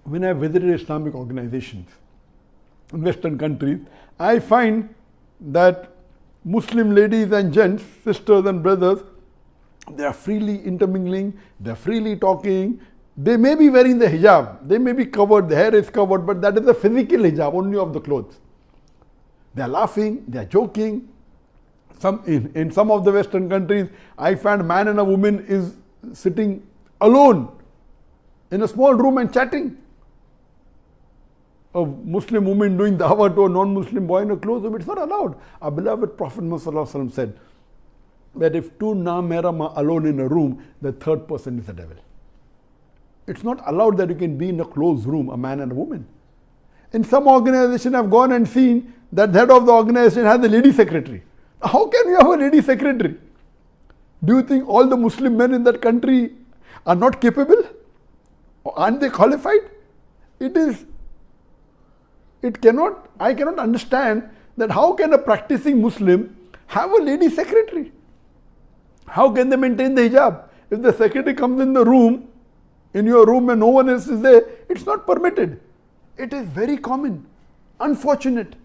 when I visited Islamic organizations in Western countries, I find that Muslim ladies and gents, sisters and brothers, they are freely intermingling, they are freely talking. They may be wearing the hijab, they may be covered, the hair is covered, but that is the physical hijab, only of the clothes. They are laughing, they are joking. In some of the Western countries, I find a man and a woman is sitting alone in a small room and chatting. A Muslim woman doing dawah to a non-Muslim boy in a closed room, it's not allowed. Our beloved Prophet Muhammad said that if two mahram are alone in a room, the third person is the devil. It's not allowed that you can be in a closed room, a man and a woman. In some organization, I've gone and seen that the head of the organization has a lady secretary. How can you have a lady secretary? Do you think all the Muslim men in that country are not capable? Or aren't they qualified? I cannot understand that how can a practicing Muslim have a lady secretary? How can they maintain the hijab? If the secretary comes in the room, in your room and no one else is there, it's not permitted. It is very common. Unfortunate.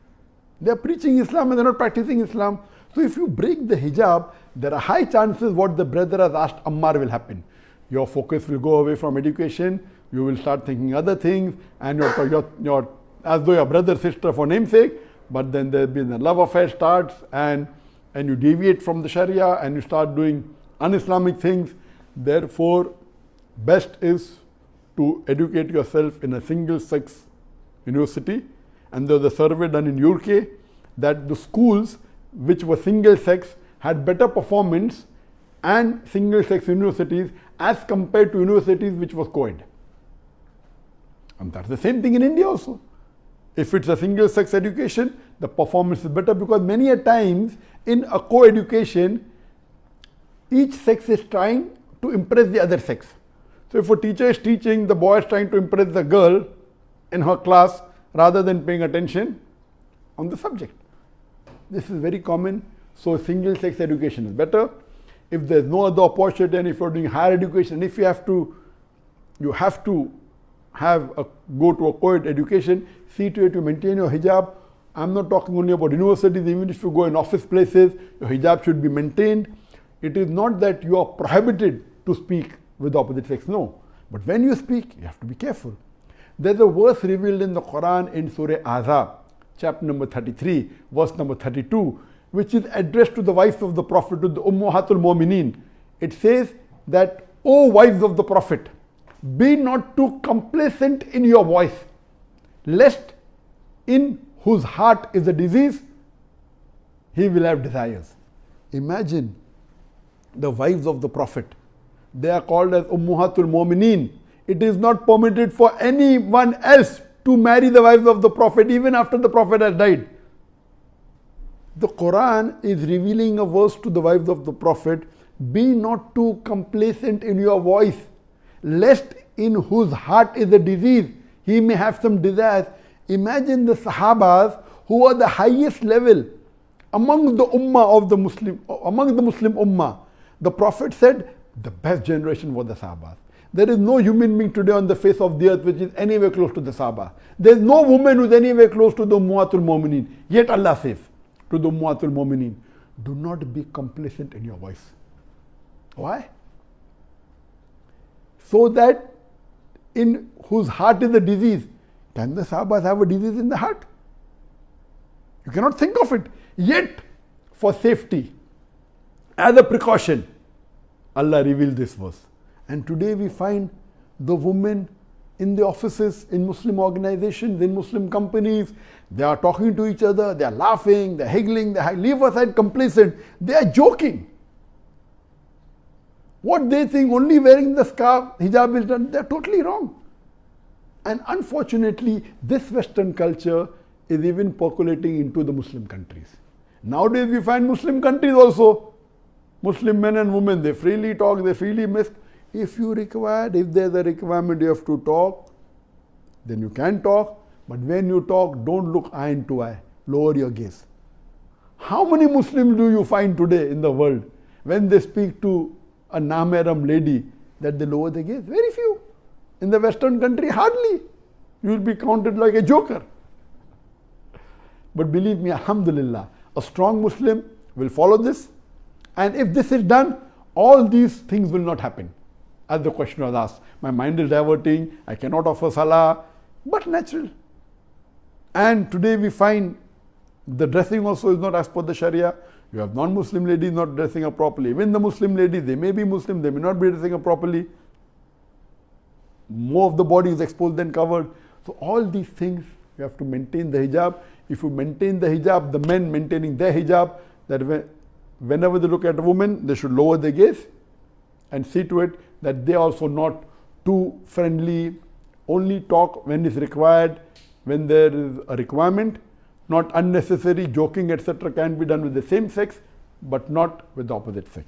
They are preaching Islam and they are not practicing Islam. So if you break the hijab, there are high chances what the brother has asked Ammar will happen. Your focus will go away from education, you will start thinking other things, and your as though your brother, sister for namesake, but then there will be the love affair starts and you deviate from the Sharia and you start doing un-Islamic things. Therefore, best is to educate yourself in a single-sex university. And there was a survey done in UK that the schools which were single-sex had better performance and single-sex universities as compared to universities which was co-ed. And that's the same thing in India also. If it's a single-sex education, the performance is better because many a times in a co-education, each sex is trying to impress the other sex. So if a teacher is teaching, the boy is trying to impress the girl in her class rather than paying attention on the subject. This is very common. So single-sex education is better. If there's no other opportunity and if you're doing higher education, if you have to go to a co-ed education, see to it you maintain your hijab. I'm not talking only about universities, even if you go in office places, your hijab should be maintained. It is not that you are prohibited to speak with the opposite sex, no. But when you speak, you have to be careful. There's a verse revealed in the Quran in Surah Ahzab, chapter number 33, verse number 32, which is addressed to the wives of the Prophet, to the Ummahatul Mu'mineen. It says that, O wives of the Prophet, be not too complacent in your voice, lest in whose heart is a disease, he will have desires. Imagine the wives of the Prophet. They are called as Ummahatul Mu'mineen. It is not permitted for anyone else to marry the wives of the Prophet even after the Prophet has died. The Quran is revealing a verse to the wives of the Prophet, be not too complacent in your voice, lest in whose heart is a disease, he may have some desires. Imagine the Sahabas who are the highest level among the Ummah of the Muslim, among the Muslim Ummah. The Prophet said the best generation was the Sahabas. There is no human being today on the face of the earth which is anywhere close to the Sahaba. There is no woman who is anywhere close to the Ummahatul Mu'mineen. Yet Allah says to the Ummahatul Mu'mineen, do not be complacent in your voice. Why? So that in whose heart is a disease. Can the Sahabas have a disease in the heart? You cannot think of it. Yet, for safety, as a precaution, Allah revealed this verse. And today we find the women in the offices, in Muslim organizations, in Muslim companies, they are talking to each other, they are laughing, they are higgling, they leave aside complacent, they are joking. What they think only wearing the scarf, hijab is done, they are totally wrong. And unfortunately, this Western culture is even percolating into the Muslim countries. Nowadays we find Muslim countries also, Muslim men and women, they freely talk, they freely mix. If there's a requirement you have to talk, then you can talk. But when you talk, don't look eye into eye. Lower your gaze. How many Muslims do you find today in the world when they speak to a mahram lady that they lower their gaze? Very few. In the Western country, hardly. You will be counted like a joker. But believe me, alhamdulillah, a strong Muslim will follow this, and if this is done, all these things will not happen. As the question was asked, my mind is diverting, I cannot offer salah, but natural. And today we find the dressing also is not as per the Sharia. You have non-Muslim ladies not dressing up properly. Even the Muslim ladies, they may be Muslim, they may not be dressing up properly. More of the body is exposed than covered. So all these things, you have to maintain the hijab. If you maintain the hijab, the men maintaining their hijab, that whenever they look at a woman, they should lower their gaze and see to it that they also not too friendly, only talk when is required, when there is a requirement. Not unnecessary joking, etc. can be done with the same sex, but not with the opposite sex.